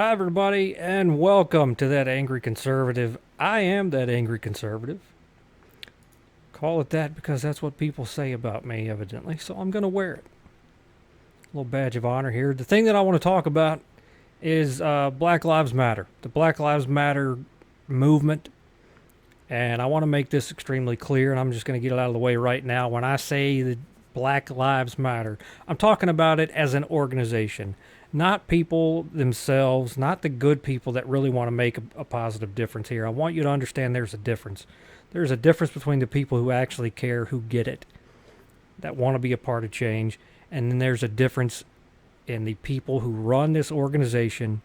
Hi, everybody, and welcome to That Angry Conservative. I am that angry conservative. Call it that because that's what people say about me, evidently, so I'm going to wear it. A little badge of honor here. The thing that I want to talk about is Black Lives Matter, the Black Lives Matter movement, and I want to make this extremely clear, and I'm just going to get it out of the way right now. When I say that Black Lives Matter, I'm talking about it as an organization, not people themselves, not the good people that really want to make a positive difference here. I want you to understand there's a difference. There's a difference between the people who actually care, who get it, that want to be a part of change, and then there's a difference in the people who run this organization,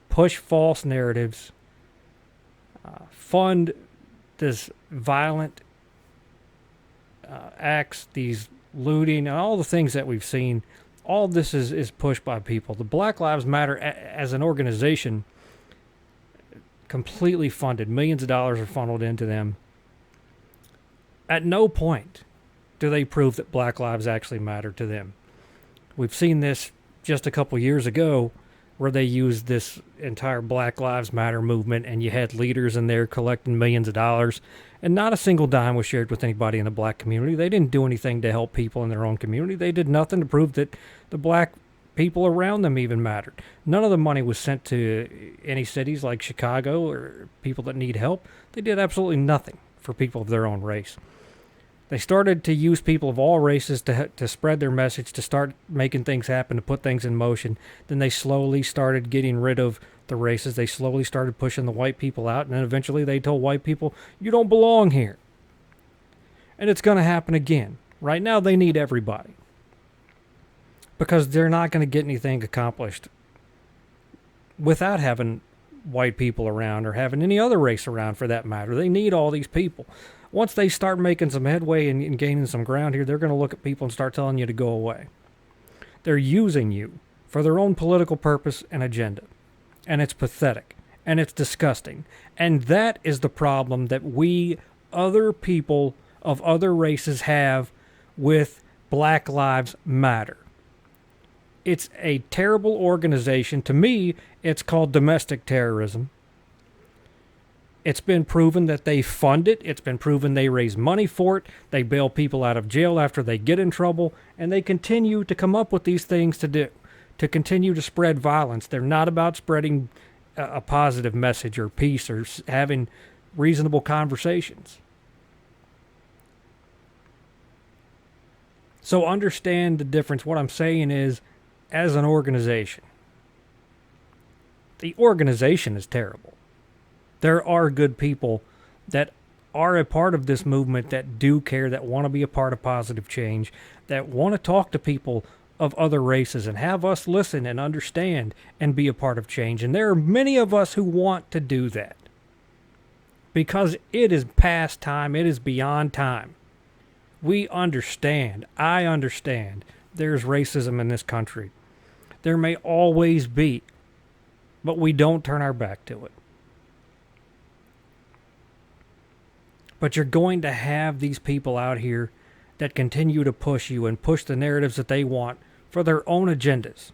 push false narratives, fund this violent acts, these looting, and all the things that we've seen. All this is pushed by people. The Black Lives Matter as an organization, completely funded. Millions of dollars are funneled into them. At no point do they prove that Black lives actually matter to them. We've seen this just a couple years ago where they used this entire Black Lives Matter movement, and you had leaders in there collecting millions of dollars, and not a single dime was shared with anybody in the black community. They didn't do anything to help people in their own community. They did nothing to prove that the black people around them even mattered. None of the money was sent to any cities like Chicago or people that need help. They did absolutely nothing for people of their own race. They started to use people of all races to spread their message, to start making things happen, to put things in motion. Then they slowly started getting rid of the races. They slowly started pushing the white people out, and then eventually they told white people, you don't belong here. And it's going to happen again. Right now they need everybody, because they're not going to get anything accomplished without having white people around, or having any other race around for that matter. They need all these people. Once they start making some headway and gaining some ground here, they're going to look at people and start telling you to go away. They're using you for their own political purpose and agenda. And it's pathetic. And it's disgusting. And that is the problem that we, other people of other races, have with Black Lives Matter. It's a terrible organization. To me, it's called domestic terrorism. It's been proven that they fund it. It's been proven they raise money for it. They bail people out of jail after they get in trouble. And they continue to come up with these things to do, to continue to spread violence. They're not about spreading a positive message or peace or having reasonable conversations. So understand the difference. What I'm saying is, as an organization, the organization is terrible. There are good people that are a part of this movement, that do care, that want to be a part of positive change, that want to talk to people of other races and have us listen and understand and be a part of change. And there are many of us who want to do that, because it is past time. It is beyond time. We understand. I understand. There's racism in this country. There may always be, but we don't turn our back to it. But you're going to have these people out here that continue to push you and push the narratives that they want for their own agendas.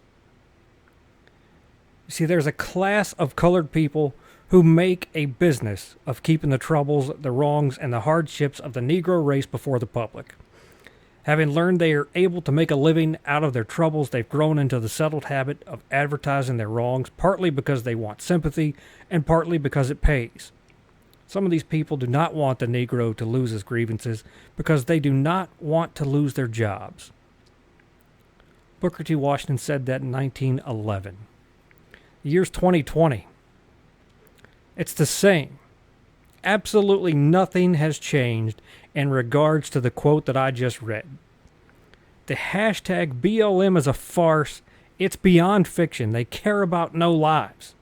You see, there's a class of colored people who make a business of keeping the troubles, the wrongs, and the hardships of the Negro race before the public. Having learned they are able to make a living out of their troubles, they've grown into the settled habit of advertising their wrongs, partly because they want sympathy and partly because it pays. Some of these people do not want the Negro to lose his grievances because they do not want to lose their jobs. Booker T. Washington said that in 1911. The year's 2020. It's the same. Absolutely nothing has changed in regards to the quote that I just read. The hashtag BLM is a farce. It's beyond fiction. They care about no lives.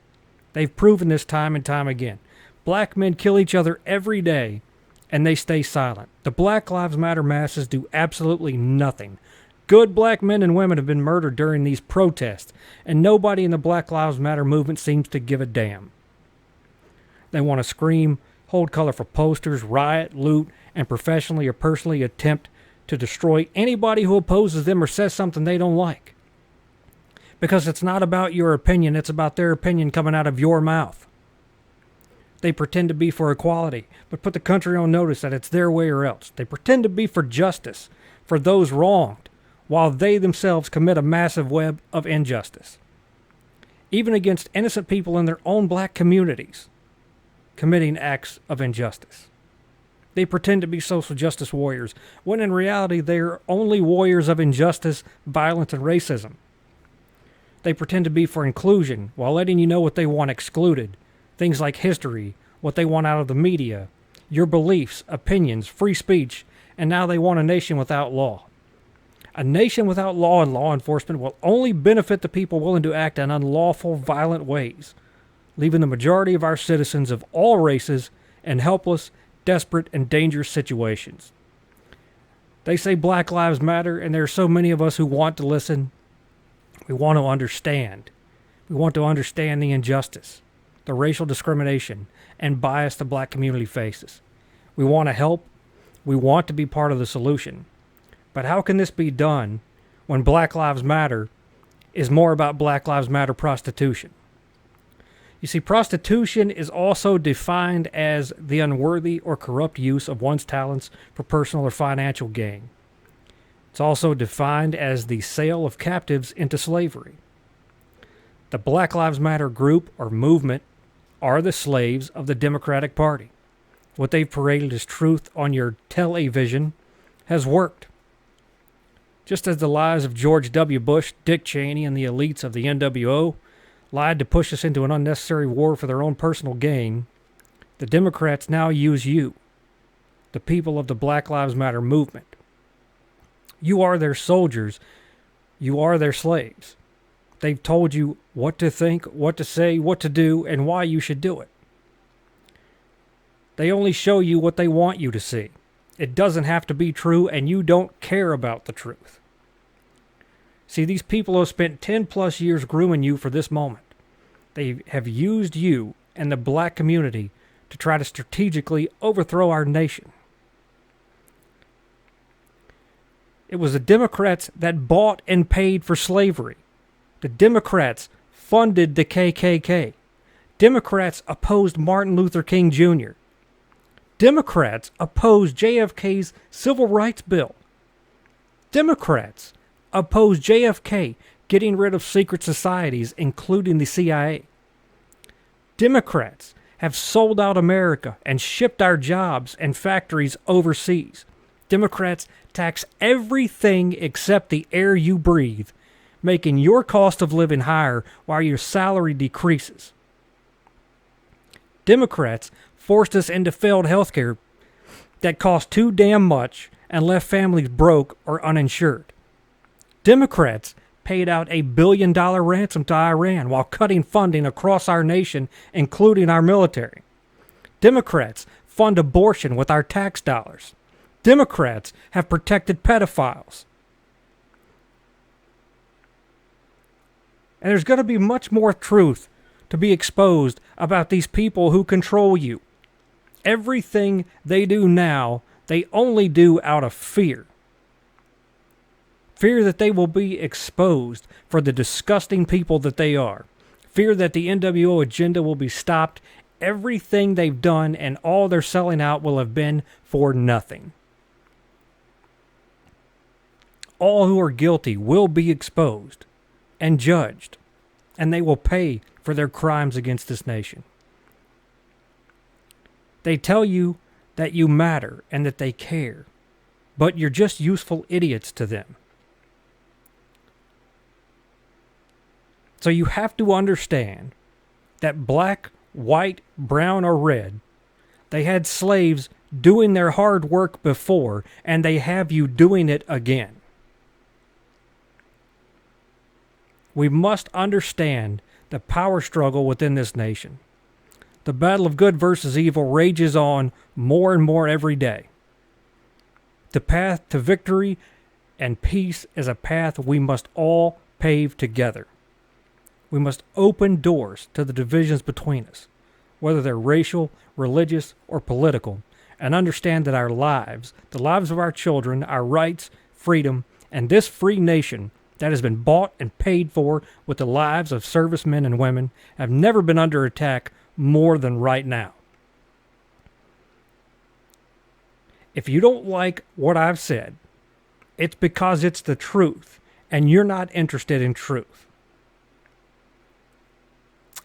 They've proven this time and time again. Black men kill each other every day, and they stay silent. The Black Lives Matter masses do absolutely nothing. Good black men and women have been murdered during these protests, and nobody in the Black Lives Matter movement seems to give a damn. They want to scream, hold colorful posters, riot, loot, and professionally or personally attempt to destroy anybody who opposes them or says something they don't like. because it's not about your opinion, it's about their opinion coming out of your mouth. They pretend to be for equality, but put the country on notice that it's their way or else. They pretend to be for justice, for those wronged, while they themselves commit a massive web of injustice, even against innocent people in their own black communities, committing acts of injustice. They pretend to be social justice warriors, when in reality they are only warriors of injustice, violence, and racism. They pretend to be for inclusion, while letting you know what they want excluded. Things like history, what they want out of the media, your beliefs, opinions, free speech, and now they want a nation without law. A nation without law and law enforcement will only benefit the people willing to act in unlawful, violent ways, leaving the majority of our citizens of all races in helpless, desperate, and dangerous situations. They say Black Lives Matter, and there are so many of us who want to listen. We want to understand. We want to understand the injustice, the racial discrimination, and bias the black community faces. We want to help. We want to be part of the solution. But how can this be done when Black Lives Matter is more about Black Lives Matter prostitution? You see, prostitution is also defined as the unworthy or corrupt use of one's talents for personal or financial gain. It's also defined as the sale of captives into slavery. The Black Lives Matter group or movement are the slaves of the Democratic Party. What they've paraded as truth on your television has worked. Just as the lies of George W. Bush, Dick Cheney, and the elites of the NWO lied to push us into an unnecessary war for their own personal gain, the Democrats now use you, the people of the Black Lives Matter movement. You are their soldiers. You are their slaves. They've told you what to think, what to say, what to do, and why you should do it. They only show you what they want you to see. It doesn't have to be true, and you don't care about the truth. See, these people have spent 10 plus years grooming you for this moment. They have used you and the black community to try to strategically overthrow our nation. It was the Democrats that bought and paid for slavery. The Democrats funded the KKK. Democrats opposed Martin Luther King Jr. Democrats opposed JFK's Civil Rights Bill. Democrats opposed JFK getting rid of secret societies, including the CIA. Democrats have sold out America and shipped our jobs and factories overseas. Democrats tax everything except the air you breathe, making your cost of living higher while your salary decreases. Democrats forced us into failed health care that cost too damn much and left families broke or uninsured. Democrats paid out $1 billion ransom to Iran while cutting funding across our nation, including our military. Democrats fund abortion with our tax dollars. Democrats have protected pedophiles. And there's going to be much more truth to be exposed about these people who control you. Everything they do now, they only do out of fear. Fear that they will be exposed for the disgusting people that they are. Fear that the NWO agenda will be stopped. Everything they've done and all they're selling out will have been for nothing. All who are guilty will be exposed and judged, and they will pay for their crimes against this nation. They tell you that you matter and that they care, but you're just useful idiots to them. So you have to understand that black, white, brown, or red, they had slaves doing their hard work before, and they have you doing it again. We must understand the power struggle within this nation. The battle of good versus evil rages on more and more every day. The path to victory and peace is a path we must all pave together. We must open doors to the divisions between us, whether they're racial, religious, or political, and understand that our lives, the lives of our children, our rights, freedom, and this free nation that has been bought and paid for with the lives of servicemen and women have never been under attack more than right now. If you don't like what I've said, it's because it's the truth, and you're not interested in truth.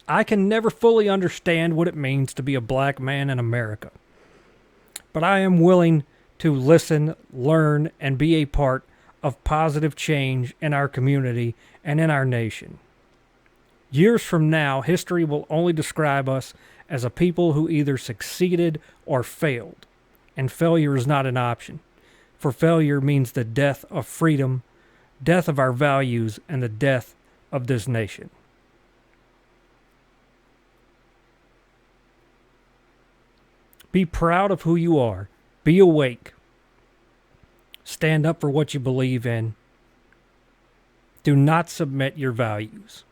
I can never fully understand what it means to be a black man in America, but I am willing to listen, learn, and be a part of positive change in our community and in our nation. Years from now, history will only describe us as a people who either succeeded or failed, and failure is not an option, for failure means the death of freedom, death of our values, and the death of this nation. Be proud of who you are. Be awake. Stand up for what you believe in. Do not submit your values.